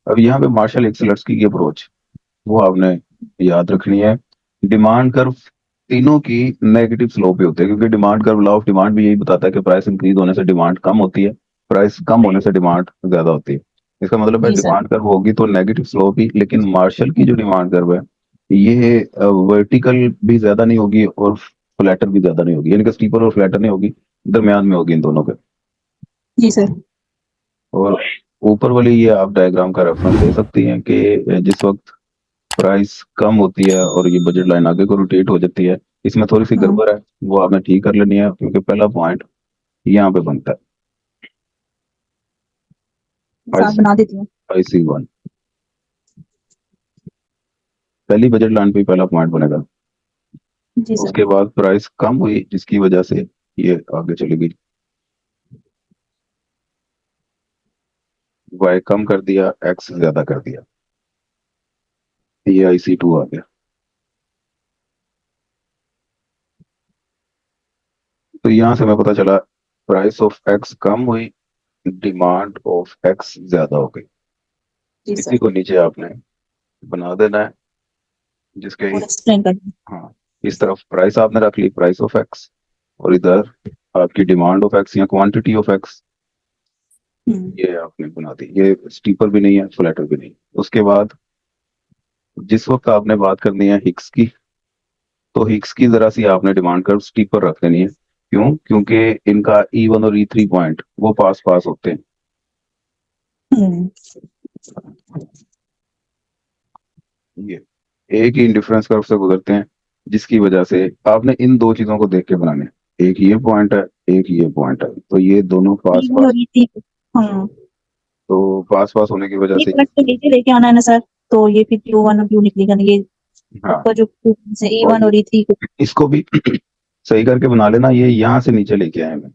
अब यहाँ पे मार्शल एक्सेलर्स की अप्रोच वो आपने याद रखनी है। डिमांड कर्व तीनों की नेगेटिव स्लोप पे होते हैं, क्योंकि demand curve, law of demand भी यही बताता है कि प्राइस इंक्रीज होने से डिमांड कम होती है, प्राइस कम होने से डिमांड ज्यादा होती है। इसका मतलब है जी सर। डिमांड कर्व होगी तो नेगेटिव स्लोप ही, लेकिन मार्शल की जो डिमांड कर्व है ये वर्टिकल भी ज्यादा नहीं होगी और फ्लैटर भी ज्यादा नहीं होगी, यानी कि स्टीपर और फ्लैटर नहीं होगी, दरमियान में होगी इन दोनों के। जी सर। और ऊपर वाली ये आप डायग्राम का रेफरेंस ले सकती हैं कि जिस वक्त प्राइस कम होती है और ये बजट लाइन आगे को रोटेट हो जाती है, इसमें थोड़ी सी हम्म। गड़बड़ है, वो आपने ठीक कर लेनी है, क्योंकि पहला पॉइंट यहाँ पे बनता है। साथ बना देती हूँ। IC1 पहली बजट लाइन पे ही पहला पॉइंट बनेगा। जी सर। उसके बाद प्राइस कम हुई जिसकी वजह से ये आगे चली गई, Y कम कर दिया, X ज्यादा कर दिया, ये IC2 आ गया। तो यहाँ से हमें पता चला प्राइस ऑफ X कम हुई, डिमांड ऑफ X ज्यादा हो गई। जी इसी सर। को नीचे आपने बना देना है, जिसके और एक्सप्लेन कर दूँ। हाँ, इस तरफ प्राइस आपने रख ली, प्राइस ऑफ X, और इधर आपकी डिमांड ऑफ X या क्वांटिटी ऑफ X, ये आपने बना दी। ये स्टीपर भी नहीं है, फ्लैटर भी नहीं। उसके बाद जिस वक्त आपने बात करनी है हिक्स की, तो हिक्स की जरा सी आपने डिमांड कर्व स्टीपर रख देनी है। क्यों? क्योंकि इनका E1 और E3 पॉइंट वो पास पास होते हैं। हम्म। ये एक ही इंडिफरेंस कर्व से गुजरते हैं, जिसकी वजह से आपने इन दो चीजों को देख के बनाने हैं। एक ये पॉइंट है, एक ये पॉइंट है, तो ये दोनों पास E1 पास। और E3। हाँ। तो पास पास होने की वजह ये से प्रोडक्ट तो नीचे लेके आना है ना सर, तो ये फिर Q1 और Q निकलेगा ना ये। हाँ, ऊपर जो से और E1 और E3 को। इसको भी सही करके बना लेना। ये यहाँ से नीचे लेके आए हैं,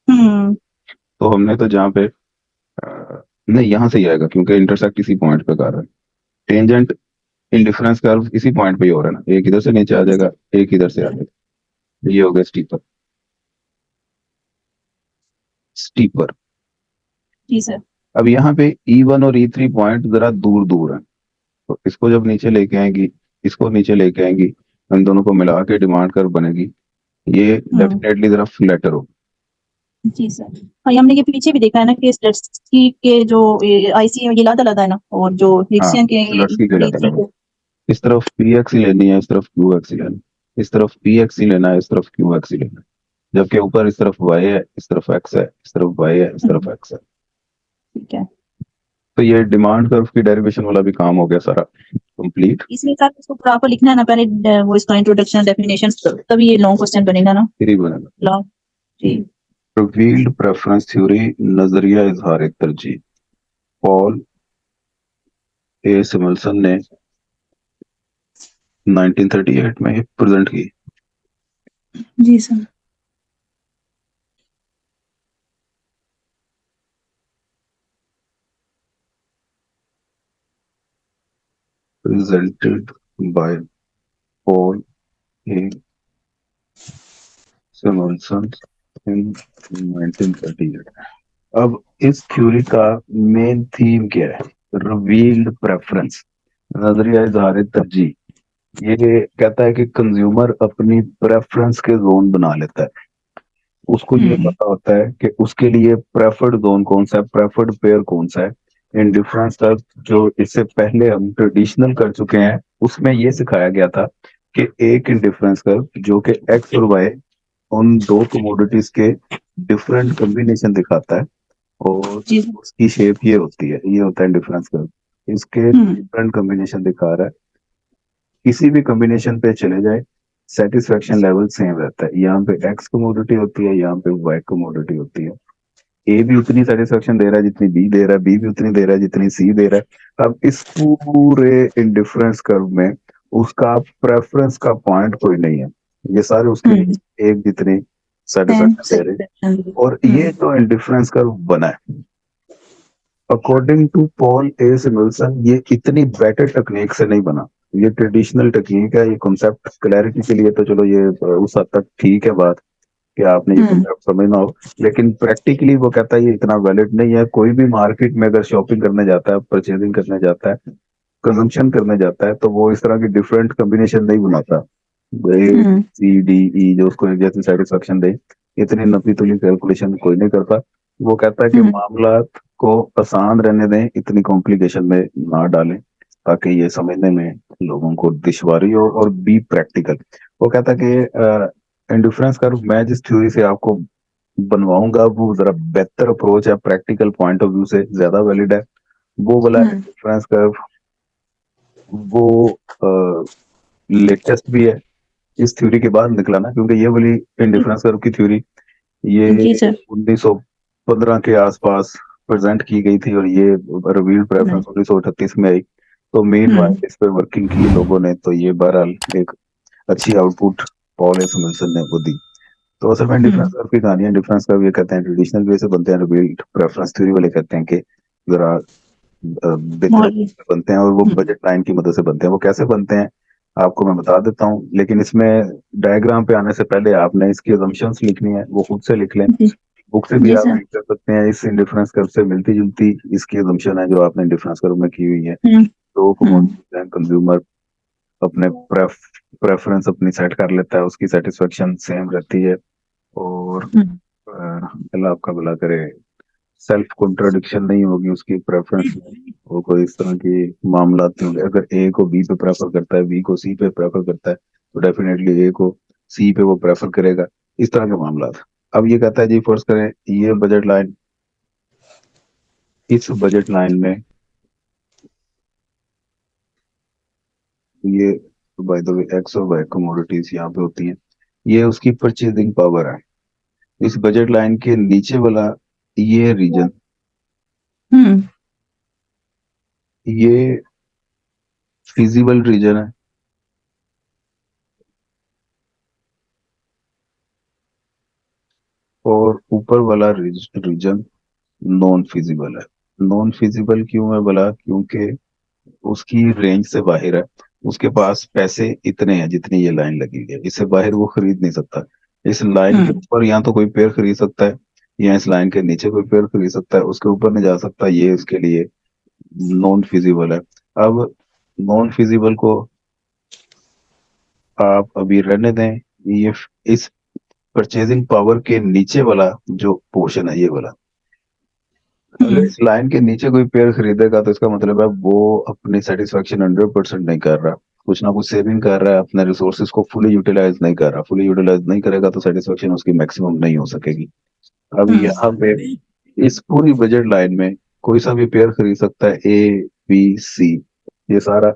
हम्म। तो हमने तो जहाँ पे नहीं, यहाँ से ही आएगा, क्योंकि इंटरसेक्ट इसी पॉइंट पे कर रहा है। टेंजेंट इंडिफरेंस कर्व इसी पॉइंट पे ही हो रहा है ना, एक इधर से नीचे आ जाएगा, एक इधर से आ जाएगा। ये हो गया स्टीपर। स्टीपर। जी सर। अब यहाँ पे E1 और E3 पॉइंट जरा दूर दूर है, तो इसको जब नीचे लेके आएंगी, इसको नीचे लेके आएंगी, इन दोनों को मिला के डिमांड कर्व बनेगी। ये हम्म। डेफिनेटली जरा फ्लैटर होगी। जी सर। हाँ, ये हमने ये पीछे भी देखा है ना कि स्टेट्सकी के जो आईसी है ये लादा लादा है ना, और जो हाँ, हिक्सियन के एक्सेलर्स की गलत E3 है। को। इस तरफ PX ही लेनी है, इस तरफ QX ही लेना है। इस तरफ PX ही लेना है, इस तरफ QX ही लेना है। जबकि ऊपर इस तरफ Y है, इस तरफ X है, इस तरफ Y है, इस तरफ X है। ठीक है। तो ये डिमांड कर्व की डेरिवेशन वाला भी काम हो गया सारा कंप्लीट। इसमें सर इसको पूरा आपको लिखना है ना पहले, वो इसका इंट्रोडक्शन डेफिनेशन, तभी ये लॉन्ग क्वेश्चन बनेगा ना। फ्री बनेगा। लॉन्ग। जी। रिवील्ड प्रेफरेंस थ्योरी, नजरिया इजहार तरजीह, पॉल ए सिमल्सन ने 1938 में प्रेजेंट की। जी सर। प्रेजेंटेड बाय पॉल ए सिमल्सन इन 1938। अब इस थ्योरी का मेन थीम क्या है? रिवील्ड प्रेफरेंस, नजरिया इजहार तरजीह। ये कहता है कि कंज्यूमर अपनी प्रेफरेंस के जोन बना लेता है। उसको ये पता होता है कि उसके लिए प्रेफर्ड जोन कौन सा है, प्रेफर्ड पेयर कौन सा है। इन डिफरेंस का जो इससे पहले हम ट्रेडिशनल कर चुके हैं, उसमें ये सिखाया गया था कि एक इंडिफरेंस कर्व जो कि एक्स और वाई, उन दो कमोडिटीज के डिफरेंट कॉम्बिनेशन दिखाता है, और जी। उसकी शेप ये होती है, ये होता है डिफरेंस कर्व। इसके डिफरेंट कॉम्बिनेशन दिखा रहा है, किसी भी कॉम्बिनेशन पे चले जाए सेटिस्फेक्शन लेवल सेम रहता है। यहाँ पे एक्स कमोडिटी होती है, यहाँ पे वाई कमोडिटी होती है। ए भी उतनी सेटिस्फेक्शन दे रहा है जितनी बी दे रहा है, बी भी उतनी दे रहा है जितनी सी दे रहा है। अब इस पूरे इंडिफरेंस कर्व में उसका प्रेफरेंस का पॉइंट कोई नहीं है, ये सारे उसके लिए एक जितनी सेटिस्फेक्शन दे रहे हैं। और ये जो इंडिफरेंस कर्व बना है, अकॉर्डिंग टू पॉल ए सिमल्सन, ये इतनी बेटर टेक्निक से नहीं बना। ये ट्रेडिशनल टेक्निक है, ये कॉन्सेप्ट क्लैरिटी के लिए तो चलो ये उस हद तक ठीक है बात, कि आपने ये concept समझना हो, लेकिन प्रैक्टिकली वो कहता है ये इतना वैलिड नहीं है। कोई भी मार्केट में अगर शॉपिंग करने जाता है, परचेजिंग करने जाता है, कंजम्पशन करने जाता है, तो वो इस तरह की डिफरेंट कॉम्बिनेशन नहीं बनाता, ए सी डी ई जो उसको जैसे सेटिस्फेक्शन दे, इतनी नपी तुली कैलकुलेशन कोई नहीं करता। वो कहता है कि मामला को आसान रहने दें, इतनी कॉम्प्लिकेशन में ना डालें, ताकि ये समझने में लोगों को दुश्वारी हो, और बी प्रैक्टिकल। वो कहता है कि इंडिफरेंस कर्व मैं जिस थ्योरी से आपको बनवाऊंगा वो जरा बेहतर अप्रोच है, प्रैक्टिकल पॉइंट ऑफ व्यू से ज्यादा वैलिड है। वो वाला इंडिफरेंस कर्व वो लेटेस्ट भी है, इस थ्योरी के बाद निकला ना, क्योंकि ये वाली इंडिफरेंस कर्व की थ्योरी ये जी सर 1915 के आसपास प्रेजेंट की गई थी, और ये रिवील्ड प्रेफरेंस 1938 में आई। तो मेन वाइल इस पे वर्किंग की लोगों ने, तो ये बहरहाल एक अच्छी आउटपुट पॉल एस विल्सन ने वो दी। तो असल में डिफरेंस कर्व की कहानी है। डिफरेंस कर्व ये कहते हैं ट्रेडिशनल वे से बनते हैं, रिवील्ड प्रेफरेंस थ्योरी वाले कहते हैं कि जरा बेहतर बनते हैं, और वो बजट लाइन की मदद से बनते हैं। वो कैसे बनते हैं आपको मैं बता देता हूँ, लेकिन इसमें डायग्राम पे आने से पहले आपने इसकी असम्पशंस लिखनी है, वो खुद से लिख लें। बुक से भी जी आप सर रीड कर सकते हैं। इस इंडिफरेंस कर्व से मिलती जुलती इसकी असम्पशन है जो आपने इंडिफरेंस कर्व में की हुई है। तो कंज्यूमर अपने प्रेफरेंस अपनी सेट कर लेता है, उसकी सेटिस्फेक्शन सेम रहती है, और अल्लाह आपका भला करे, सेल्फ कॉन्ट्राडिक्शन नहीं होगी उसकी प्रेफरेंस में। वो कोई इस तरह की मामला नहीं होंगे। अगर ए को बी पे प्रेफर करता है, बी को सी पे प्रेफर करता है, तो डेफिनेटली ए को सी पे वो प्रेफर करेगा। इस तरह के मामला था। अब ये कहता है जी फर्ज करें ये बजट लाइन, इस बजट लाइन में ये बाय द वे एक्स और वाई कमोडिटीज यहाँ पे होती हैं, ये उसकी परचेजिंग पावर है। इस बजट लाइन के नीचे वाला ये रीजन, ये फिजिबल रीजन है, और ऊपर वाला रीजन नॉन फिजिबल है। नॉन फिजिबल क्यों है बोला, क्योंकि उसकी रेंज से बाहर है। उसके पास पैसे इतने हैं जितनी ये लाइन लगी हुई है, इससे बाहर वो खरीद नहीं सकता। इस लाइन के ऊपर या तो कोई पेड़ खरीद सकता है, या इस लाइन के नीचे कोई पेड़ खरीद सकता है, उसके ऊपर नहीं जा सकता। ये उसके लिए नॉन फिजिबल है। अब नॉन फिजिबल को आप अभी रहने दें। ये इस परचेजिंग पावर के नीचे वाला जो पोर्शन है, ये वाला, अगर इस लाइन के नीचे कोई पेड़ खरीदेगा तो इसका मतलब है वो अपनी सेटिस्फेक्शन 100% नहीं कर रहा, कुछ ना कुछ सेविंग कर रहा है, अपने रिसोर्सेज को फुली यूटिलाइज नहीं कर रहा। फुली यूटिलाइज नहीं करेगा तो सेटिस्फेक्शन उसकी मैक्सिमम नहीं हो सकेगी। अब यहाँ पे इस पूरी बजट लाइन में कोई सा भी पेयर खरीद सकता है, ए बी सी, ये सारा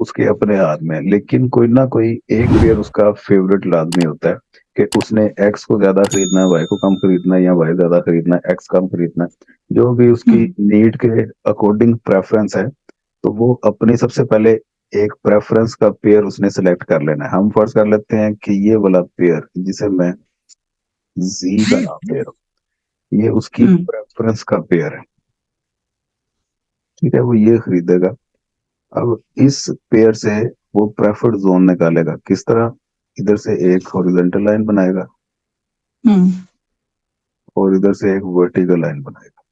उसके अपने हाथ में है। लेकिन कोई ना कोई एक पेयर उसका फेवरेट लाजमी होता है, कि उसने एक्स को ज्यादा खरीदना है, वाई को कम खरीदना है, या वाई ज्यादा खरीदना है, एक्स कम खरीदना है। जो भी उसकी नीड के अकॉर्डिंग प्रेफरेंस है, तो वो अपने सबसे पहले एक प्रेफरेंस का पेयर उसने सिलेक्ट कर लेना है। हम फर्ज कर लेते हैं कि ये वाला पेयर जिसे मैं जी का नाम दे रहा हूँ, ये उसकी प्रेफरेंस का पेयर है, ठीक है, वो ये खरीदेगा। अब इस पेयर से वो प्रेफर्ड जोन निकालेगा किस तरह, इधर से एक हॉरिजॉन्टल लाइन बनाएगा, और इधर से एक वर्टिकल लाइन बनाएगा।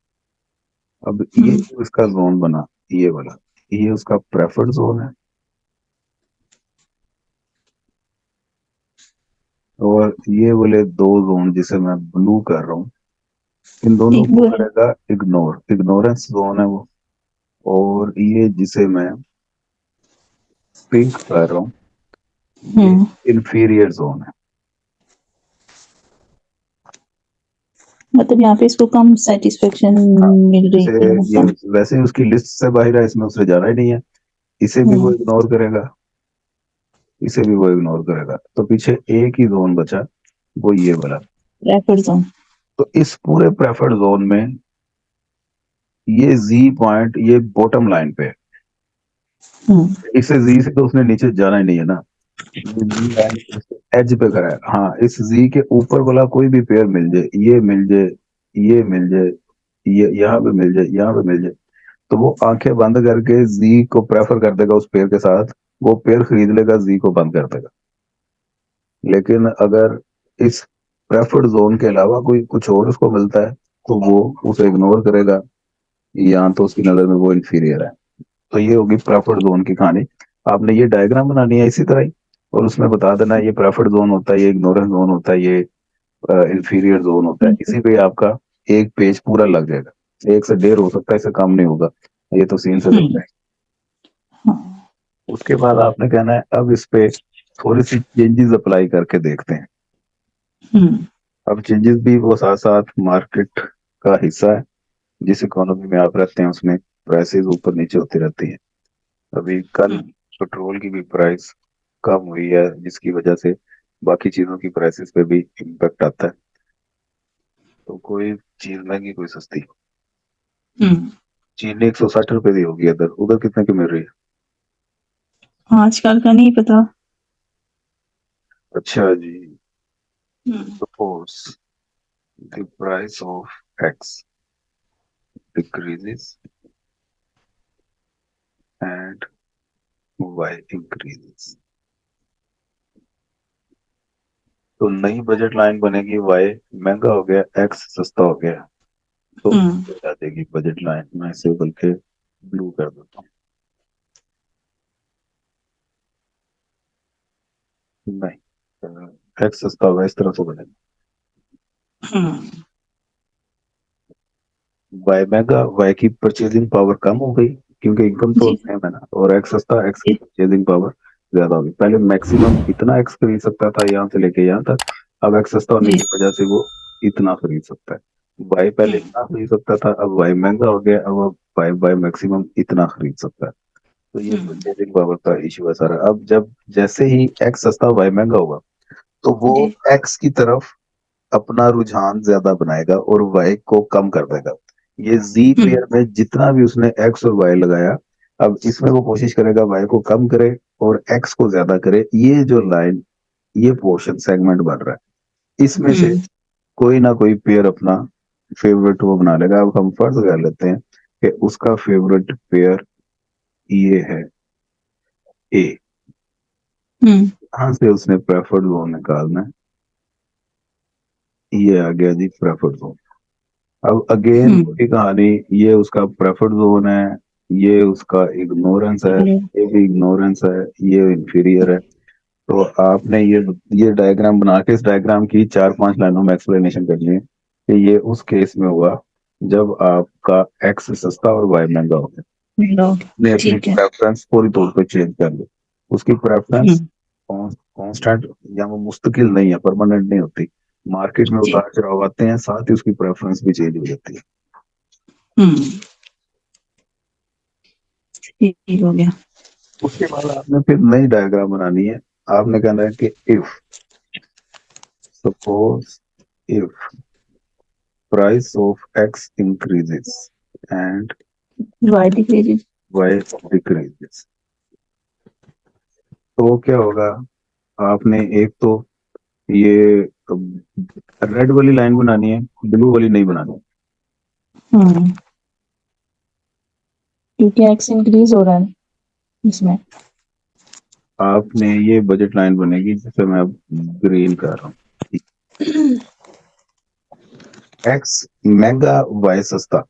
अब ये जो इसका जोन बना, ये वाला, ये उसका प्रेफर्ड जोन है, और ये वाले दो जोन जिसे मैं ब्लू कर रहा हूँ, इन दोनों को करेगा इग्नोर, इग्नोरेंस जोन है वो। और ये जिसे मैं पिंक कर रहा हूँ, ये इंफीरियर जोन है। मतलब यहाँ पे इसको कम सेटिस्फेक्शन मिल रही जैसे ये है। वैसे उसकी लिस्ट से बाहर है, इसमें उसने जाना ही नहीं है। इसे भी वो इग्नोर करेगा, इसे भी वो इग्नोर करेगा, तो पीछे एक ही जोन बचा, वो ये वाला। Preferred zone. तो इस पूरे प्रेफर्ड जोन में ये जी पॉइंट ये बॉटम लाइन पे है। इसे जी से तो उसने नीचे जाना ही नहीं है ना, जी लाइन एज पे करा है। हाँ, इस जी के ऊपर वाला कोई भी पेयर मिल जाए, ये मिल जाए, ये मिल जाए, ये यहाँ पे मिल जाए, यहाँ पे मिल जाए, तो वो आंखें बंद करके जी को प्रेफर कर देगा उस पेयर के साथ, वो पेयर खरीद लेगा, जी को बंद कर देगा। लेकिन अगर इस प्रेफर्ड जोन के अलावा कोई कुछ और उसको मिलता है तो वो उसे इग्नोर करेगा, या तो उसकी नजर में वो इंफीरियर है। तो ये होगी प्रेफर्ड जोन की कहानी। आपने ये डायग्राम बनानी है इसी तरह ही, और उसमें बता देना है ये प्रेफर्ड जोन होता है, ये इग्नोरेंस जोन होता है, ये इंफीरियर जोन होता है। इसी पे आपका एक पेज पूरा लग जाएगा। 1 से 1.5 हो सकता है, इससे कम नहीं होगा, ये तो सीन से सकता है। हाँ। उसके बाद आपने कहना है अब इस पे थोड़ी सी चेंजेस अप्लाई करके देखते हैं। हम्म। अब चेंजेस भी वो साथ साथ मार्केट का हिस्सा है। जिस इकोनॉमी में आप रहते हैं उसमें प्राइसेस ऊपर नीचे होती रहती हैं। अभी कल पेट्रोल की भी प्राइस कम हुई है, जिसकी वजह से बाकी चीजों की प्राइसेस पे भी इम्पेक्ट आता है। तो कोई चीज महंगी कोई सस्ती। हम्म। चीनी 160 रुपए दी होगी इधर, उधर कितने की मिल रही है? आजकल का नहीं पता। अच्छा जी। हम्म। Suppose the price of X decreases and Y increases. तो नई बजट लाइन बनेगी, वाई महंगा हो गया, एक्स सस्ता हो गया। तो आ जाएगी बजट लाइन, मैं इसे बल्कि ब्लू कर देता हूँ। नहीं, एक्स सस्ता होगा, इस तरह से बनेगा। हम्म। वाई महंगा, वाई की परचेजिंग पावर कम हो गई, क्योंकि इनकम तो जी। सेम है ना। और एक्स सस्ता, एक्स की परचेजिंग पावर ज्यादा होगी। पहले मैक्सिमम इतना एक्स खरीद सकता था यहाँ से लेके यहाँ तक, अब एक्स सस्ता होने जी। की वजह से वो इतना खरीद सकता है। वाई पहले हम्म। इतना खरीद सकता था, अब वाई महंगा हो गया, अब वाई बाय मैक्सिमम इतना खरीद सकता है। तो ये हम्म। परचेजिंग पावर का इशू है सारा। अब जब जैसे ही एक्स सस्ता वाई महंगा होगा, तो वो जी। एक्स की तरफ अपना रुझान ज्यादा बनाएगा और वाई को कम कर देगा। ये जी हम्म। पेयर में जितना भी उसने एक्स और वाई लगाया, अब इसमें वो कोशिश करेगा वाई को कम करे और एक्स को ज्यादा करे। ये जो लाइन, ये पोर्शन सेगमेंट बन रहा है, इसमें से हम्म। कोई ना कोई पेयर अपना फेवरेट वो बना लेगा। अब हम फर्ज कर लेते हैं कि उसका फेवरेट पेयर ये है ए। हम्म। यहां से उसने प्रेफर्ड जोन निकालना है, ये आ गया जी प्रेफर्ड जोन। अब अगेन हम्म। वही कहानी, ये उसका प्रेफर्ड जोन है, ये उसका इग्नोरेंस है, ये भी इग्नोरेंस है, ये इंफीरियर है। तो आपने ये डायग्राम बना के इस डायग्राम की 4-5 लाइनों में एक्सप्लेनेशन करनी है कि ये उस केस में हुआ जब आपका एक्स सस्ता और वाई महंगा हो गया। लो। ने अपनी ठीक है। प्रेफरेंस पूरी तौर पे चेंज कर ली। उसकी प्रेफरेंस हम्म। कांस्टेंट या वो मुस्तकिल नहीं है, परमानेंट नहीं होती। मार्केट में जी। उतार चढ़ाव आते हैं, साथ ही उसकी प्रेफरेंस भी चेंज हो जाती है। हम्म। ठीक हो गया। उसके बाद आपने फिर नई डायग्राम बनानी है। आपने कहना है कि if suppose if price of x increases and y decrease. Y decreases, तो क्या होगा? आपने एक तो ये रेड वाली लाइन बनानी है, ब्लू वाली नहीं बनानी। हम्म। क्योंकि एक्स इंक्रीज हो रहा है इसमें। आपने ये बजट लाइन बनेगी जिसे मैं अब ग्रीन कर रहा हूँ। एक्स महंगा, वाई सस्ता,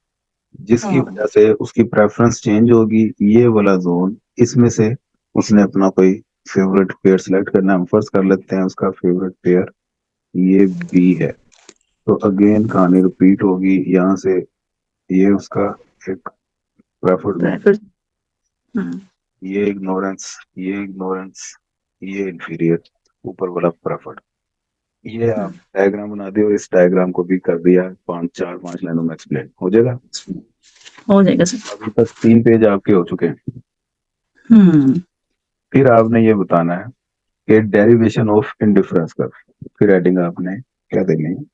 जिसकी हम्म। वजह से उसकी प्रेफरेंस चेंज होगी। ये वाला जोन, इसमें से उसने अपना कोई फेवरेट पेयर सिलेक्ट करना है। हम फर्स्ट कर लेते हैं उसका फेवरेट पेयर ये बी है। तो अगेन कहानी रिपीट होगी यहाँ से। ये उसका एक प्रेफर्ड जोन, प्रेफर। हम्म। ये इग्नोरेंस, ये इंफीरियर, ऊपर वाला प्रेफर्ड। ये आप डायग्राम बना दिए और इस डायग्राम को भी कर दिया 5 लाइनों में एक्सप्लेन हो जाएगा। हो जाएगा सर। अभी तक 3 पेज आपके हो चुके हैं। हम्म। फिर आपने ये बताना है कि डेरिवेशन ऑफ इंडिफरेंस कर्व। फिर हेडिंग आपने क्या देनी है?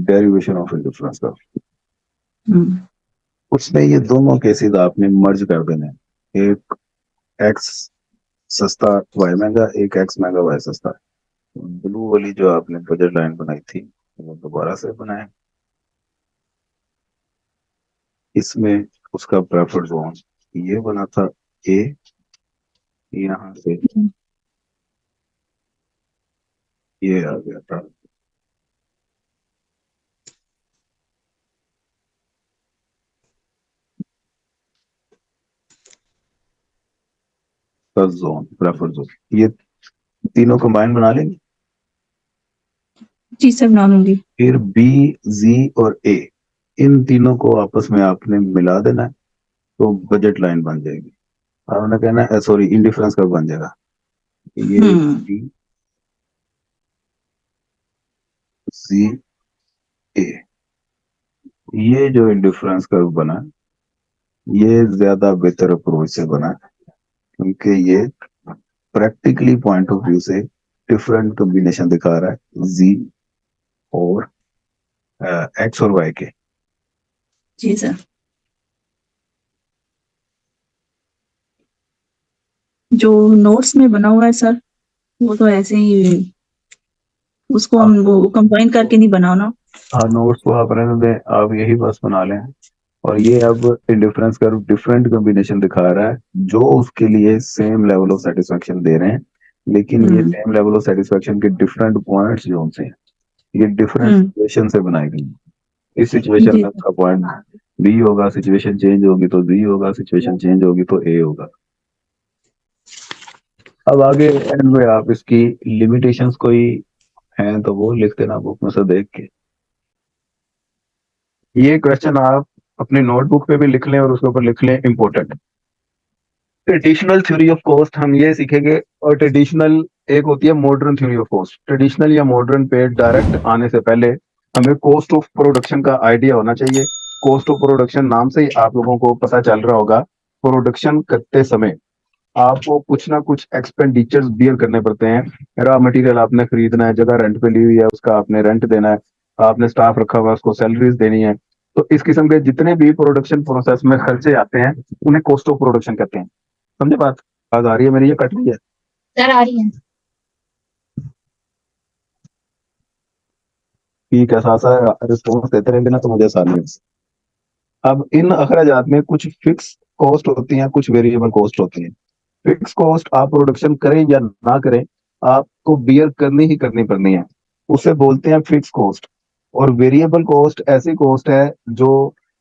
Derivation of indifference curve. हम्म। उसमें ये दोनों केसेस आपने मर्ज कर देने हैं। एक एक्स सस्ता वाई महंगा, एक एक्स महंगा वाई सस्ता। ब्लू वाली जो आपने बजट लाइन बनाई थी वो दोबारा से बनाए। इसमें उसका प्रेफर्ड जोन ये बना था ए, यहाँ से ये आ गया था जोन, प्रेफर जोन, ये तीनों कंबाइन बना लेंगे। जी सर, बना लूंगी। फिर बी, जी और ए, इन तीनों को आपस में आपने मिला देना है, तो बजट लाइन बन जाएगी। आपने कहना है सॉरी, इंडिफरेंस कर्व बन जाएगा। ये बी, सी, ए, ये जो इंडिफरेंस कर्व बना है, ये ज्यादा बेहतर अप्रोच से बना है, क्योंकि ये प्रैक्टिकली पॉइंट ऑफ व्यू से डिफरेंट कॉम्बिनेशन दिखा रहा है जी और एक्स और वाई के। जी सर। जो नोट्स में बना हुआ है सर, वो तो ऐसे ही, उसको हम वो कंबाइन करके नहीं बनाना। हाँ, नोट्स को आप रहने दें, आप यही बस बना लें। और ये अब इंडिफरेंस कर्व डिफरेंट कॉम्बिनेशन दिखा रहा है जो उसके लिए सेम लेवल ऑफ सेटिस्फेक्शन दे रहे हैं, लेकिन ये सेम लेवल ऑफ सेटिस्फेक्शन के डिफरेंट पॉइंट्स जो उनसे हैं, ये डिफरेंट सिचुएशन से बनाई गई हैं। इस सिचुएशन जी में आपका पॉइंट बी होगा, सिचुएशन चेंज होगी तो जी होगा, सिचुएशन चेंज होगी तो ए होगा। अब आगे एंड में आप इसकी लिमिटेशंस कोई हैं तो वो लिख देना बुक में से देख के। ये क्वेश्चन आप अपनी नोटबुक पे भी लिख लें और उसके ऊपर लिख लें important. Traditional theory of cost हम ये सीखेंगे, और ट्रेडिशनल एक होती है modern theory of cost. Traditional या मॉडर्न पे डायरेक्ट आने से पहले हमें कॉस्ट ऑफ प्रोडक्शन का आइडिया होना चाहिए। कॉस्ट ऑफ प्रोडक्शन नाम से ही आप लोगों को पता चल रहा होगा, प्रोडक्शन करते समय आपको कुछ ना कुछ एक्सपेंडिचर्स बियर करने पड़ते हैं। रॉ मटेरियल आपने खरीदना है, जगह रेंट पे ली हुई है, उसका आपने रेंट देना है, आपने स्टाफ रखा हुआ है, उसको सैलरीज देनी है। तो इस किस्म के जितने भी प्रोडक्शन प्रोसेस में खर्चे आते हैं, उन्हें कॉस्ट ऑफ प्रोडक्शन कहते हैं। समझे बात? आवाज आ रही है मेरी, ये कट रही है? सर आ रही है। ठीक है, साथ साथ रिस्पॉन्स देते रहेंगे ना तो मुझे आसानी होगी। अब इन अखराजात में कुछ फिक्स कॉस्ट होती हैं, कुछ वेरिएबल कॉस्ट होती हैं। फिक्स कॉस्ट आप प्रोडक्शन करें या ना करें, आपको बियर करनी ही करनी पड़नी है, उसे बोलते हैं फिक्स कॉस्ट। और वेरिएबल कॉस्ट ऐसी कॉस्ट है जो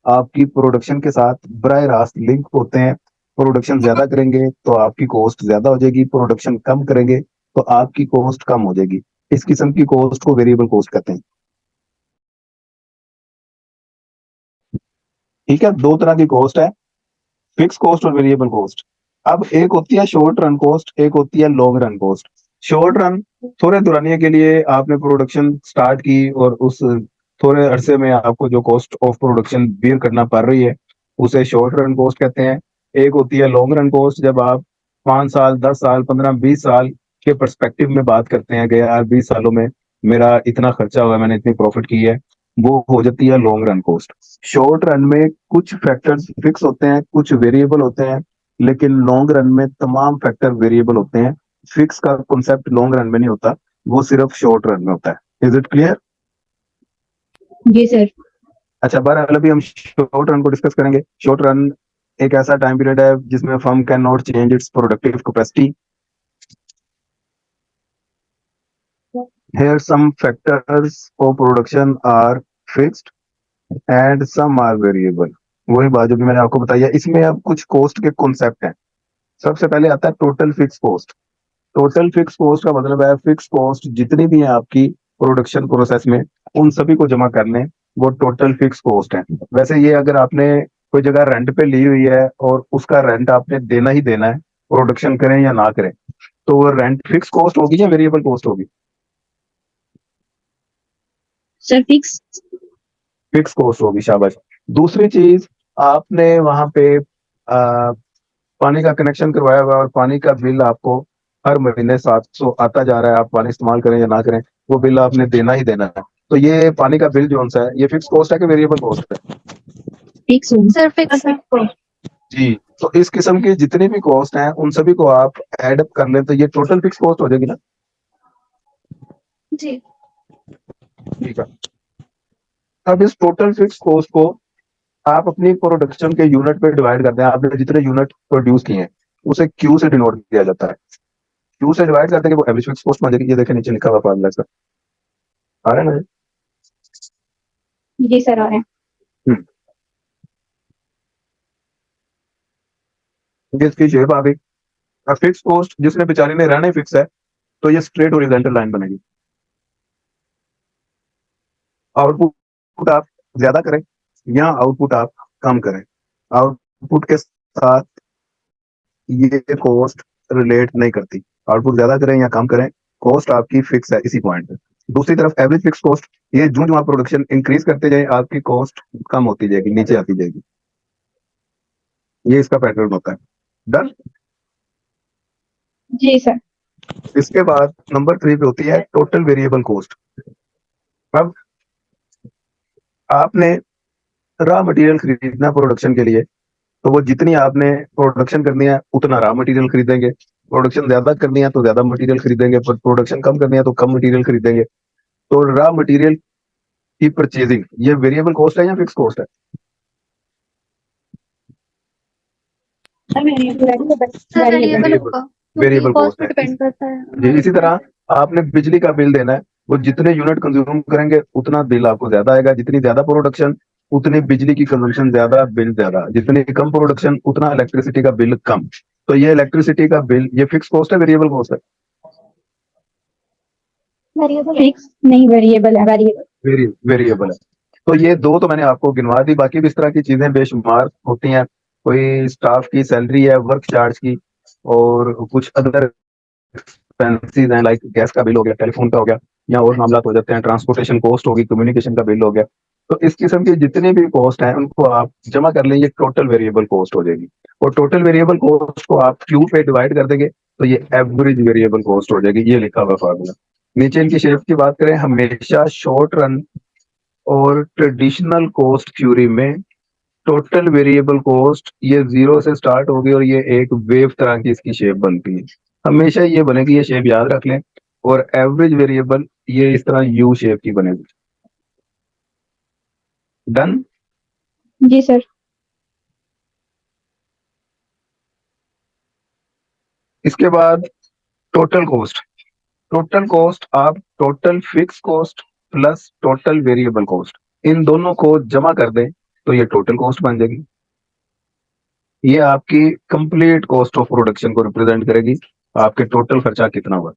आपकी प्रोडक्शन के साथ बराह रास्त लिंक होते हैं। प्रोडक्शन ज्यादा करेंगे तो आपकी कॉस्ट ज्यादा हो जाएगी, प्रोडक्शन कम करेंगे तो आपकी कॉस्ट कम हो जाएगी। इस किस्म की कॉस्ट को वेरिएबल कॉस्ट कहते हैं। ठीक है, दो तरह की कॉस्ट है, फिक्स कॉस्ट और वेरिएबल कॉस्ट। अब एक होती है शॉर्ट रन कॉस्ट, एक होती है long run cost. Short run, थोड़े दुरानिया के लिए आपने प्रोडक्शन स्टार्ट की और उस थोड़े अरसे में आपको जो कॉस्ट ऑफ प्रोडक्शन बियर करना पड़ रही है, उसे शॉर्ट रन कॉस्ट कहते हैं। एक होती है लॉन्ग रन कॉस्ट, जब आप 5 साल, 10 साल, 15, 20 साल के परस्पेक्टिव में बात करते हैं कि यार 20 सालों में मेरा इतना खर्चा हुआ, मैंने इतनी प्रॉफिट की है, वो हो जाती है long run cost. Short run में कुछ फैक्टर्स फिक्स होते हैं, कुछ वेरिएबल होते हैं, लेकिन लॉन्ग रन में तमाम फैक्टर वेरिएबल होते हैं। फिक्स का कॉन्सेप्ट लॉन्ग रन में नहीं होता, वो सिर्फ शॉर्ट रन में होता है। Is it clear? जी सर। अच्छा, बहरहाल अभी हम शॉर्ट रन को डिस्कस करेंगे। शॉर्ट रन एक ऐसा टाइम पीरियड है जिसमें firm can not change its productive capacity. Here some factors of production are fixed and some are variable। वही बात जो भी मैंने आपको बताई है। इसमें अब कुछ कॉस्ट के कॉन्सेप्ट हैं। सबसे पहले आता है total fix cost. Total fix cost का मतलब है फिक्स कॉस्ट जितनी भी है आपकी प्रोडक्शन प्रोसेस में, उन सभी को जमा कर लें, वो टोटल फिक्स कॉस्ट है। वैसे ये अगर आपने कोई जगह रेंट पे ली हुई है और उसका रेंट आपने देना ही देना है, प्रोडक्शन करें या ना करें, तो वो रेंट फिक्स कॉस्ट होगी या वेरिएबल कॉस्ट होगी? Sir fix. फिक्स कॉस्ट होगी, शाबाश। दूसरी चीज, आपने वहां पे पानी का कनेक्शन करवाया हुआ है और पानी का बिल आपको हर महीने 700 आता जा रहा है, आप पानी इस्तेमाल करें या ना करें, वो बिल आपने देना ही देना है। तो ये पानी का बिल जो सा है, ये फिक्स कॉस्ट है कि वेरिएबल कॉस्ट है? Fix sir, fix. जी। तो इस किस्म की जितनी भी कॉस्ट हैं, उन सभी को आप एड अप कर लें तो ये टोटल फिक्स कॉस्ट हो जाएगी ना। जी। ठीक है। अब इस टोटल फिक्स कॉस्ट को आप अपनी प्रोडक्शन के यूनिट पे डिवाइड करते हैं। आपने जितने यूनिट प्रोड्यूस किए हैं, उसे क्यू से डिनोट किया जाता है। क्यू से डिवाइड करते हैं वो एवरेज फिक्स कॉस्ट बन जाएगी। ये देखें नीचे लिखा हुआ फॉर्मूला इसका, आ रहा है ना? जी सर आ रहे हैं। इसकी शेप आ गई। अब फिक्स कॉस्ट जिसने बेचारे ने रहना ही फिक्स है, तो ये स्ट्रेट हॉरिजॉन्टल लाइन बनेगी। आउटपुट आप ज्यादा करें या आउटपुट आप कम करें, आउटपुट के साथ ये कॉस्ट रिलेट नहीं करती। आउटपुट ज्यादा करें या कम करें, कॉस्ट आपकी फिक्स है इसी पॉइंट पे। दूसरी तरफ एवरेज फिक्स कॉस्ट, ये जो आप प्रोडक्शन इंक्रीज करते जाए आपकी कॉस्ट कम होती जाएगी, नीचे आती जाएगी। ये इसका पैटर्न होता है। डन। जी सर। इसके बाद नंबर 3 पे होती है टोटल वेरिएबल कॉस्ट। अब आपने रॉ मटेरियल खरीदना प्रोडक्शन के लिए, तो वो जितनी आपने प्रोडक्शन करनी है उतना रॉ मटेरियल खरीदेंगे। प्रोडक्शन ज्यादा करनी है तो ज्यादा मटेरियल खरीदेंगे, पर प्रोडक्शन कम करनी है तो कम मटेरियल खरीदेंगे। तो रॉ मटेरियल की परचेजिंग ये वेरिएबल कॉस्ट है या फिक्स कॉस्ट है? वेरिएबल होगा, वेरिएबल कॉस्ट कॉस्ट है। पे डिपेंड करता है। जी, इसी तरह आपने बिजली का बिल देना है, वो जितने यूनिट कंज्यूम करेंगे उतना बिल आपको ज्यादा आएगा। जितनी ज्यादा प्रोडक्शन उतनी बिजली की कंजम्पशन ज्यादा, बिल ज्यादा। जितनी कम प्रोडक्शन उतना इलेक्ट्रिसिटी का बिल कम। तो ये इलेक्ट्रिसिटी का बिल ये फिक्स कॉस्ट है वेरिएबल कॉस्ट है? फिक्स नहीं, वेरिएबल है। वेरिएबल है। तो ये दो तो मैंने आपको गिनवा दी, बाकी भी इस तरह की चीजें बेशुमार होती हैं। कोई स्टाफ की सैलरी है, वर्क चार्ज की, और कुछ अदर एक्सपेंसेस हैं, लाइक गैस का बिल हो गया, टेलीफोन का हो गया, या और मामला हो जाते हैं, ट्रांसपोर्टेशन कॉस्ट होगी, कम्युनिकेशन का बिल हो गया। तो इस किस्म की जितनी भी कॉस्ट हैं उनको आप जमा कर लें, ये टोटल वेरिएबल कॉस्ट हो जाएगी। और टोटल वेरिएबल कॉस्ट को आप क्यू पे डिवाइड कर देंगे तो ये एवरेज वेरिएबल कॉस्ट हो जाएगी। ये लिखा हुआ फॉर्मूला। नीचे इनकी शेप की बात करें, हमेशा शॉर्ट रन और ट्रेडिशनल कॉस्ट थ्योरी में टोटल वेरिएबल कॉस्ट ये जीरो से स्टार्ट होगी और ये एक वेव तरह की इसकी शेप बनती है। हमेशा ये बनेगी, ये शेप याद रख लें। और एवरेज वेरिएबल ये इस तरह यू शेप की बनेगी। डन। जी सर। इसके बाद टोटल कॉस्ट। टोटल कॉस्ट आप total fix cost plus total variable cost in दोनों को जमा कर दें तो ये टोटल कॉस्ट बन जाएगी। ये आपकी कंप्लीट कॉस्ट ऑफ प्रोडक्शन को रिप्रेजेंट करेगी। आपके टोटल खर्चा कितना हुआ,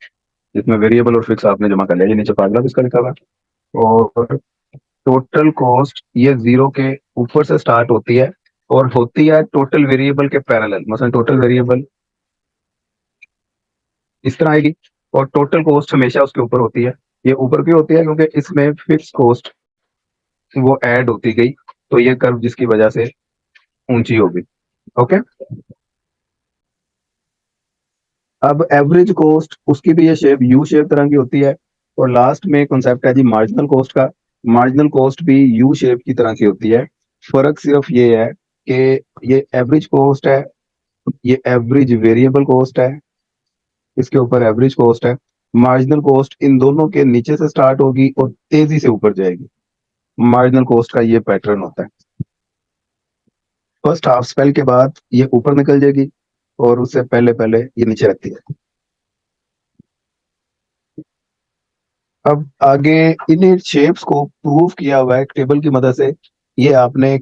जिसमें वेरिएबल और फिक्स आपने जमा कर लिया। ये नीचे फार्मूला इसका लिखा हुआ है। और टोटल कॉस्ट ये जीरो के ऊपर से स्टार्ट होती है और होती है टोटल वेरिएबल के पैरेलल। मतलब टोटल वेरिएबल इस तरह आएगी और टोटल कॉस्ट हमेशा उसके ऊपर होती है। ये ऊपर क्यों होती है? क्योंकि इसमें फिक्स कॉस्ट वो ऐड होती गई, तो ये कर्व जिसकी वजह से ऊंची होगी। ओके। अब एवरेज कॉस्ट, उसकी भी ये शेप यू शेप तरह की होती है। और लास्ट में कॉन्सेप्ट है जी मार्जिनल कॉस्ट का। मार्जिनल कॉस्ट भी यू शेप की तरह की होती है। फर्क सिर्फ ये है कि ये एवरेज कॉस्ट है, ये एवरेज वेरिएबल कॉस्ट है, इसके ऊपर एवरेज कॉस्ट है। मार्जिनल कॉस्ट इन दोनों के नीचे से स्टार्ट होगी और तेजी से ऊपर जाएगी। मार्जिनल कॉस्ट का ये पैटर्न होता है। फर्स्ट हाफ स्पेल के बाद ये ऊपर निकल जाएगी और उससे पहले पहले ये नीचे रहती है। अब आगे इन शेप्स को प्रूव किया हुआ है टेबल की मदद से। ये आपने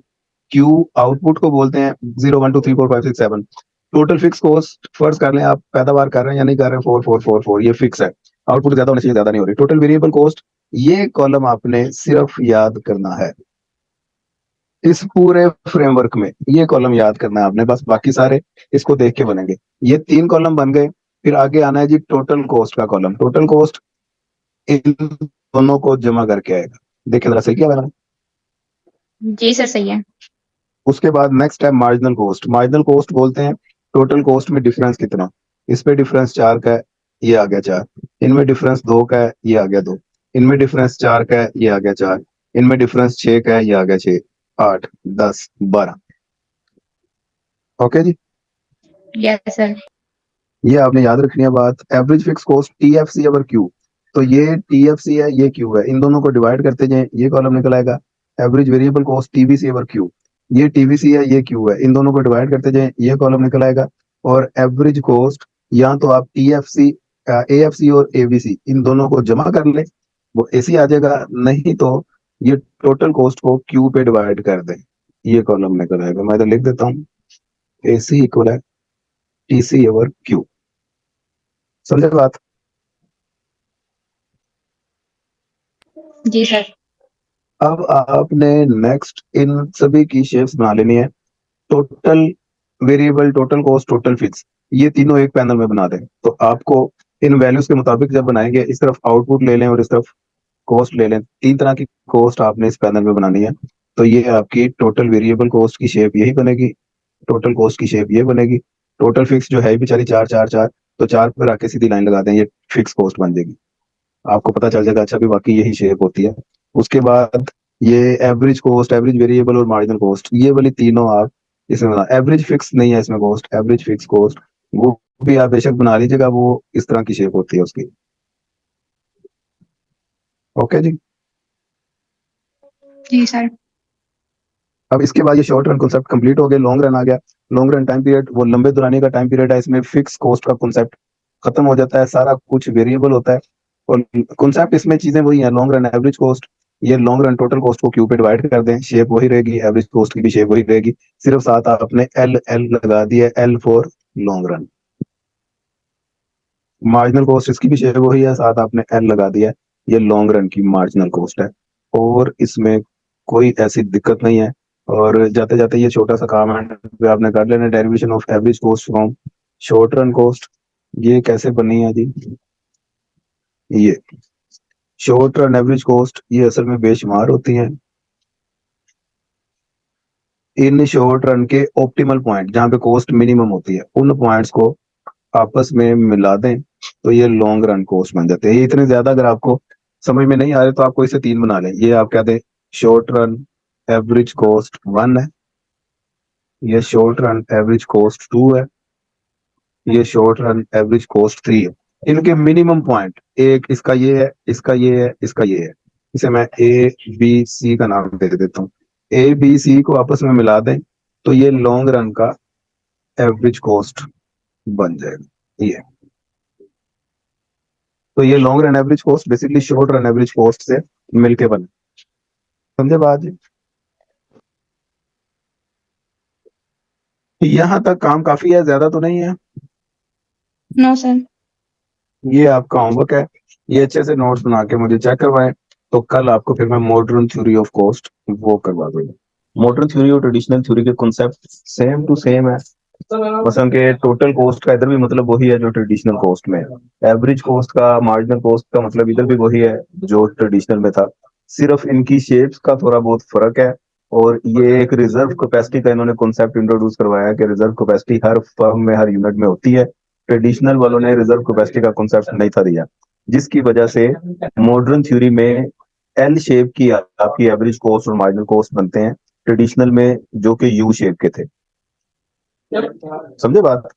क्यू आउटपुट को बोलते हैं 0 1 2 3 4 5 6 7। टोटल फिक्स कॉस्ट फर्ज कर लें, आप पैदावार कर रहे हैं या नहीं कर रहे हैं, 4 4 4 4 ये फिक्स है। आउटपुट ज्यादा होने चाहिए, ज्यादा नहीं हो रही। टोटल वेरिएबल कॉस्ट ये कॉलम आपने सिर्फ याद करना है। इस पूरे फ्रेमवर्क में ये कॉलम याद करना है आपने बस, बाकी सारे इसको देख के बनेंगे। ये 3 कॉलम बन गए। फिर आगे आना है जी टोटल कॉस्ट का कॉलम। टोटल कॉस्ट इन दोनों को जमा करके आएगा। देखिए जरा, सही किया मैंने? जी सर सही है। उसके बाद नेक्स्ट है मार्जिनल कॉस्ट। मार्जिनल कॉस्ट बोलते हैं टोटल कॉस्ट में डिफरेंस कितना। इस पे डिफरेंस 4 का है, ये आ गया 4। इनमें डिफरेंस 2 का है, ये आ गया 2। इनमें डिफरेंस 4 का है, ये आ गया 4। इनमें डिफरेंस 6 का है, ये आ गया 6 8 10 12। ओके जी, यस सर। ये आपने याद रखनी है बात। Average fix cost TFC over Q. तो ये टीएफसी है, ये क्यू है। इन दोनों को डिवाइड करते जाए ये कॉलम निकल आएगा। Average variable cost TVC over Q. ये टीवीसी है, ये क्यू है। इन दोनों को डिवाइड करते जाए ये कॉलम निकल आएगा। और एवरेज कॉस्ट, या तो आप टीएफसी, एएफसी और एबीसी इन दोनों को जमा कर लें, वो एसी आ जाएगा, नहीं तो ये टोटल कॉस्ट को क्यू पे डिवाइड कर दें, ये कॉलम में कराएगा। मैं तो लिख देता हूँ एसी इक्वल है टीसी ओवर क्यू। समझे बात? जी सर। अब आपने नेक्स्ट इन सभी की शेप्स बना लेनी है। Total variable, total cost, total fix, ये तीनों एक पैनल में बना दें। तो आपको इन वैल्यूज के मुताबिक जब बनाएंगे, इस तरफ आउटपुट ले लें और इस तरफ कॉस्ट ले लें। तीन तरह की कॉस्ट आपने इस पैनल में बनानी है। तो ये आपकी टोटल वेरिएबल कॉस्ट की शेप यही बनेगी, टोटल कॉस्ट की शेप ये बनेगी। टोटल फिक्स जो है बेचारी 4 4 4, तो 4 पर आके सीधी लाइन लगा दें, ये फिक्स कॉस्ट बन जाएगी। आपको पता चल जाएगा अच्छा भी वाकई यही शेप होती है। उसके बाद ये एवरेज कॉस्ट, एवरेज वेरिएबल और मार्जिनल कॉस्ट, ये वाली तीनों आप इसमें बना। एवरेज फिक्स नहीं है इसमें कॉस्ट, एवरेज फिक्स कॉस्ट वो भी आप बेशक बना लीजिएगा, वो इस तरह की शेप होती है उसकी। ओके जी। जी सर। अब इसके बाद ये शॉर्ट रन कॉन्सेप्ट कंप्लीट हो गया, लॉन्ग रन आ गया। लॉन्ग रन टाइम पीरियड, वो लंबे दुरानी का टाइम पीरियड है। इसमें फिक्स कॉस्ट का कॉन्सेप्ट खत्म हो जाता है, सारा कुछ वेरिएबल होता है। और कॉन्सेप्ट इसमें चीजें वही है, लॉन्ग रन, एवरेज कॉस्ट। ये लॉन्ग रन टोटल कॉस्ट को क्यू पे डिवाइड कर दें, शेप वही रहेगी, एवरेज कॉस्ट की भी शेप वही रहेगी, सिर्फ साथ आपने एल एल लगा दिया, L for long run. Marginal cost इसकी भी शेप वही है, साथ आपने एल लगा दिया, ये लॉन्ग रन की मार्जिनल कॉस्ट है। और इसमें कोई ऐसी दिक्कत नहीं है। और जाते जाते ये छोटा सा काम है आपने कर लेना, derivation of average cost from short run cost. ये कैसे बनी है जी? ये शॉर्ट रन एवरेज कॉस्ट ये असल में बेशुमार होती हैं। इन शॉर्ट रन के ऑप्टिमल पॉइंट जहां पे कॉस्ट मिनिमम होती है, उन पॉइंट्स को आपस में मिला दें तो ये लॉन्ग रन कॉस्ट बन जाते हैं। ये इतने ज्यादा अगर आपको समझ में नहीं आ रहे तो आपको इसे 3 बना लें। ये आप क्या दें, शॉर्ट रन एवरेज कॉस्ट 1 है, ये शॉर्ट रन एवरेज कॉस्ट 2 है, ये शॉर्ट रन एवरेज कॉस्ट 3 है। इनके मिनिमम पॉइंट एक इसका ये है, इसका ये है, इसका ये है। इसे मैं ए बी सी का नाम दे देता हूँ। ए बी सी को आपस में मिला दें तो ये लॉन्ग रन का एवरेज कॉस्ट बन जाएगा। ये तो ये long run average cost basically short run average cost से मिलके बने। समझे बात जी? यहां तक काम काफी है, ज्यादा तो नहीं है। No sir. ये आपका होमवर्क है, ये अच्छे से नोट्स बना के मुझे चेक करवाएं। तो कल आपको फिर मैं मॉडर्न थ्योरी ऑफ कॉस्ट वो करवा दूंगा। मॉडर्न थ्योरी और ट्रेडिशनल थ्योरी के कॉन्सेप्ट सेम टू सेम है। मसलन के टोटल कॉस्ट का इधर भी मतलब वही है जो ट्रेडिशनल कॉस्ट में है। एवरेज कॉस्ट का, मार्जिनल कॉस्ट का मतलब इधर भी वही है जो ट्रेडिशनल में था। सिर्फ इनकी शेप्स का थोड़ा बहुत फर्क है। और ये एक रिजर्व कैपेसिटी का इन्होंने कॉन्सेप्ट इंट्रोड्यूस करवाया कि रिजर्व कैपेसिटी हर फर्म में, हर यूनिट में होती है। ट्रेडिशनल वालों ने रिजर्व कैपेसिटी का कॉन्सेप्ट नहीं था दिया, जिसकी वजह से मॉडर्न थ्योरी में एल शेप की आपकी एवरेज कॉस्ट और मार्जिनल कॉस्ट बनते हैं, ट्रेडिशनल में जो कि यू शेप के थे। समझे बात?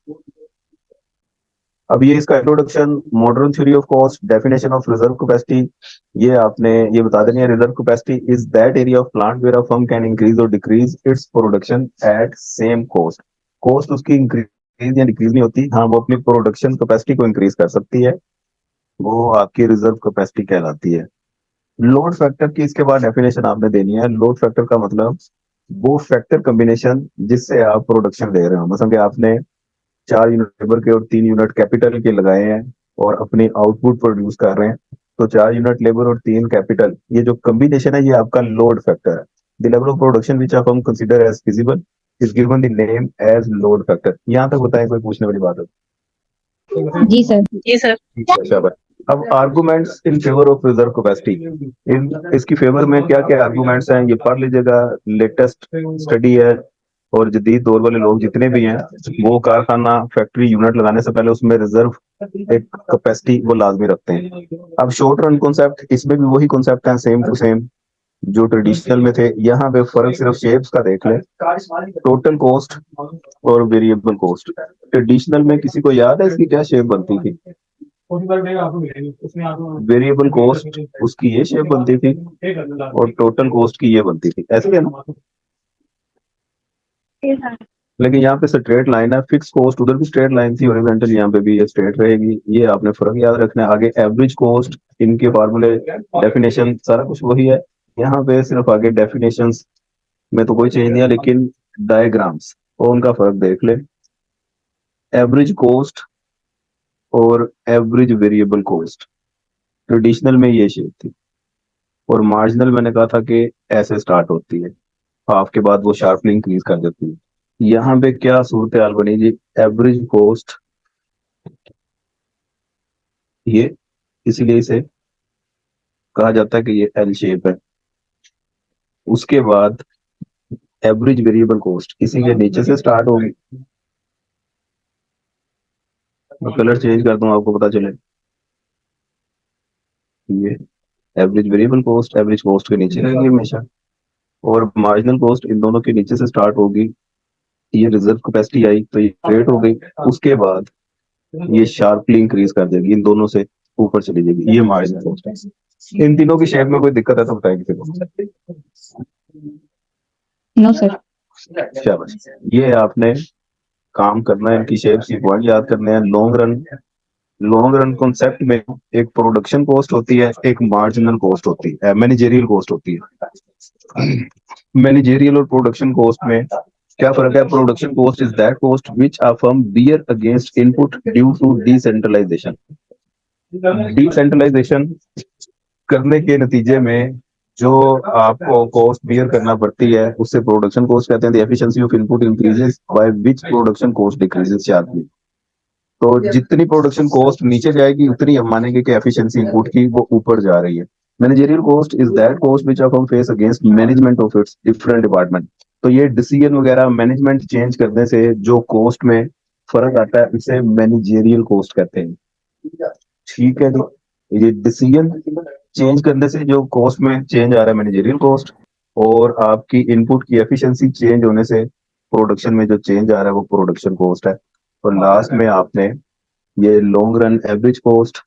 अब ये इसका introduction, modern theory of cost, definition of reserve capacity, ये आपने ये बता देनी है। Reserve capacity is that area of plant where a firm can increase or decrease its production at same cost. Cost उसकी इंक्रीज या डिक्रीज नहीं होती, हाँ वो अपनी प्रोडक्शन कैपेसिटी को इंक्रीज कर सकती है, वो आपकी रिजर्व कैपेसिटी कहलाती है। लोड फैक्टर की इसके बाद डेफिनेशन आपने देनी है। लोड फैक्टर का मतलब वो फैक्टर कॉम्बिनेशन जिससे आप प्रोडक्शन ले रहे हो। मतलब कि आपने 4 यूनिट लेबर के और 3 यूनिट कैपिटल के लगाए हैं और अपनी आउटपुट प्रोड्यूस कर रहे हैं, तो 4 यूनिट लेबर और 3 कैपिटल, ये जो कॉम्बिनेशन है ये आपका लोड फैक्टर है। The level of production which आप हम consider as feasible is given the name as load factor. यहाँ तक बताएं, कोई पूछने वाली बात है? जी सर। जी सर। शाबाश। अब arguments in favour of reserve capacity, in इसकी फेवर में क्या क्या आर्गुमेंट्स हैं ये पढ़ लीजिएगा। लेटेस्ट स्टडी है और जदीद दौर वाले लोग जितने भी हैं वो कारखाना, फैक्ट्री, यूनिट लगाने से पहले उसमें रिजर्व एक कैपेसिटी वो लाजमी रखते हैं। अब शॉर्ट रन कॉन्सेप्ट, इसमें भी वही कॉन्सेप्ट है, सेम टू सेम जो ट्रेडिशनल में थे। यहाँ पे फर्क सिर्फ शेप्स का देख ले, टोटल कॉस्ट और वेरिएबल कॉस्ट। ट्रेडिशनल में किसी को याद है इसकी क्या शेप बनती थी? वेरिएबल कॉस्ट उसकी ये शेप बनती थी और टोटल कॉस्ट की ये बनती थी, ऐसे है ना? लेकिन यहाँ पे स्ट्रेट लाइन है, फिक्स कॉस्ट उधर भी स्ट्रेट लाइन थी, हॉरिजॉन्टल यहाँ पे भी ये स्ट्रेट रहेगी। ये आपने फर्क याद रखना है। आगे एवरेज कॉस्ट, इनके फार्मूले, डेफिनेशन सारा कुछ वही है। यहाँ पे सिर्फ आगे डेफिनेशंस में तो कोई चेंज नहीं है, लेकिन डायग्राम्स और उनका फर्क देख ले। एवरेज कॉस्ट और एवरेज वेरिएबल कॉस्ट ट्रेडिशनल में ये शेप थी, और मार्जिनल मैंने कहा था कि ऐसे स्टार्ट होती है, हाफ के बाद वो शार्पली इंक्रीज कर देती है। यहाँ पे क्या सूरत हाल बनी जी, एवरेज कॉस्ट ये, इसलिए इसे कहा जाता है कि ये एल शेप है। उसके बाद एवरेज वेरिएबल कॉस्ट इसी के नीचे से स्टार्ट होगी। मैं कलर चेंज कर दूं आपको पता चले। ये average variable cost average cost के नीचे रहेगी हमेशा, और मार्जिनल कॉस्ट इन दोनों के नीचे से स्टार्ट होगी। ये रिजर्व कैपेसिटी आई तो ये रेट हो गई, उसके बाद ये शार्पली इंक्रीज कर देगी, इन दोनों से ऊपर चली जाएगी। ये मार्जिनल कॉस्ट है। इन तीनों की शेप में कोई दिक्कत है तो बताएं किसी को। No sir. शाबाश। ये आपने काम करना है, इनकी शेप सी पॉइंट याद करने हैं। लॉन्ग रन कॉन्सेप्ट में एक प्रोडक्शन कॉस्ट होती है, एक मार्जिनल कॉस्ट होती है, मैनेजेरियल कॉस्ट होती है। मैनेजेरियल और प्रोडक्शन कॉस्ट में क्या फर्क है? Production cost is that cost which a firm bear against input due to decentralization. Decentralization करने के नतीजे में जो आपको कॉस्ट बियर करना पड़ती है उससे प्रोडक्शन कॉस्ट कहते हैं। The efficiency of input increases by which production cost decreases sharply. तो जितनी प्रोडक्शन कॉस्ट नीचे जाएगी उतनी हम मानेंगे कि एफिशिएंसी इनपुट की वो ऊपर जा रही है। Managerial cost is that cost which हम face against management of its different department. तो ये डिसीजन वगैरह मैनेजमेंट चेंज करने से जो कॉस्ट में फर्क आता है इसे मैनेजरियल कॉस्ट कहते हैं। ठीक है जी, ये डिसीजन चेंज करने से जो कॉस्ट में चेंज आ रहा है मैनेजरियल कॉस्ट, और आपकी इनपुट की एफिशिएंसी चेंज होने से प्रोडक्शन में जो चेंज आ रहा है वो प्रोडक्शन कॉस्ट है। और लास्ट में आपने ये लॉन्ग रन एवरेज कॉस्ट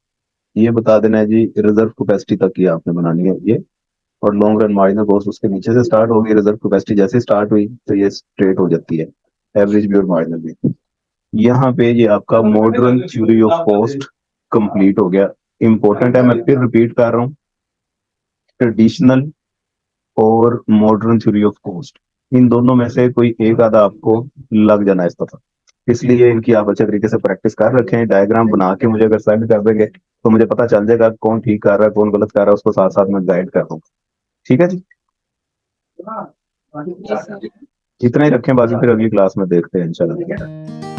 ये बता देना है जी, रिजर्व कैपेसिटी तक की आपने बनानी है ये। और लॉन्ग रन मार्जिनल कॉस्ट उसके नीचे से स्टार्ट होगी, रिजर्व कैपेसिटी जैसे स्टार्ट हुई तो ये स्ट्रेट हो जाती है, एवरेज भी और मार्जिनल भी। यहाँ पे ये आपका modern theory of cost complete हो गया। इंपॉर्टेंट है, मैं फिर रिपीट कर रहा हूँ, ट्रेडिशनल और मॉडर्न थ्योरी ऑफ कॉस्ट, इन दोनों में से कोई एक आधा आपको लग जाना है इस दफा। इसलिए इनकी आप अच्छे तरीके से प्रैक्टिस कर रखें। डायग्राम बना के मुझे अगर सेंड कर देंगे तो मुझे पता चल जाएगा कौन ठीक कर रहा है कौन गलत कर रहा है, उसको साथ साथ में गाइड कर दूंगा। ठीक है जी, इतना ही रखें, बाकी फिर अगली क्लास में देखते हैं इंशाल्लाह।